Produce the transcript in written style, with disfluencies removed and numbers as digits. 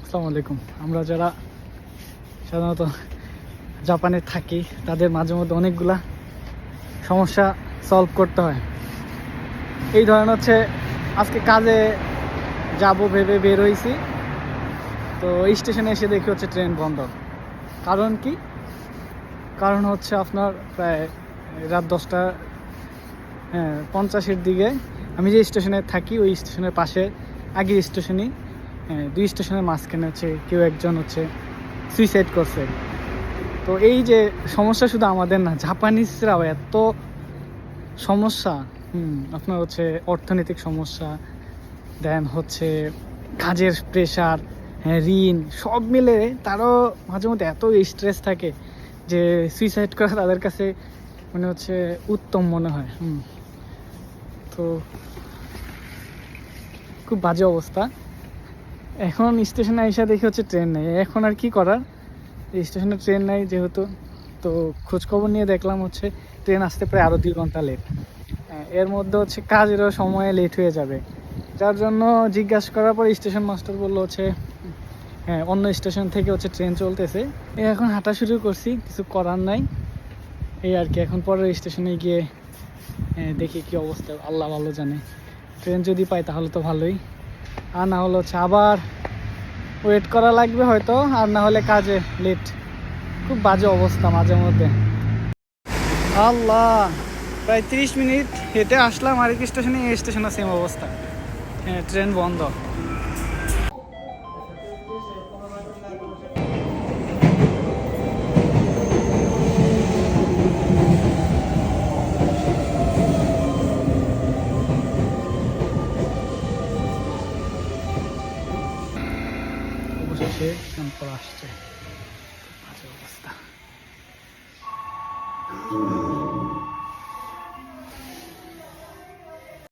আসসালামু আলাইকুম। আমরা যারা সাধারণত জাপানে থাকি তাদের মাঝে মধ্যে অনেকগুলা সমস্যা সলভ করতে হয়। এই ধরনের হচ্ছে আজকে কাজে যাব ভেবে বের হয়েছি, তো এই স্টেশনে এসে দেখি হচ্ছে ট্রেন বন্ধ। কারণ কি? কারণ হচ্ছে আপনার প্রায় রাত 10টা 50-এর দিকে আমি যে স্টেশনে থাকি ওই স্টেশনের পাশে আগের স্টেশনই, দুই স্টেশনের মাঝখানে হচ্ছে কেউ একজন হচ্ছে সুইসাইড করছে। তো এই যে সমস্যা শুধু আমাদের না, জাপানিজরাও এত সমস্যা। আপনার হচ্ছে অর্থনৈতিক সমস্যা, দেন হচ্ছে কাজের প্রেশার, ঋণ, সব মিলে তারও মাঝে মধ্যে এত স্ট্রেস থাকে যে সুইসাইড করা তাদের কাছে মানে হচ্ছে উত্তম মনে হয়। তো খুব বাজে অবস্থা। এখন স্টেশনে এসে দেখি হচ্ছে ট্রেন নেই। এখন আর কি করার, এই স্টেশনে ট্রেন নেই যেহেতু, তো খোঁজখবর নিয়ে দেখলাম হচ্ছে ট্রেন আসতে প্রায় আরও 2 ঘন্টা লেট। এর মধ্যে হচ্ছে কাজেরও সময় লেট হয়ে যাবে, যার জন্য জিজ্ঞাসা করার পর স্টেশন মাস্টার বললো হচ্ছে অন্য স্টেশন থেকে হচ্ছে ট্রেন চলতেছে। এখন হাঁটা শুরু করছি, কিছু করার নাই এই আর কি। এখন পরের স্টেশনে গিয়ে দেখি কি অবস্থা, আল্লাহ ভালো জানে। ট্রেন যদি পাই তাহলে তো ভালোই, আর না হলে হচ্ছে আবার ওয়েট করা লাগবে হয়তো, আর না হলে কাজে লেট। খুব বাজে অবস্থা মাঝে মধ্যে। আল্লাহ, প্রায় 30 মিনিট হেঁটে আসলাম আরেক স্টেশনে, এই স্টেশনে সেম অবস্থা, ট্রেন বন্ধ। অবশেষে ট্রেন পর আসছে, বাজে অবস্থা।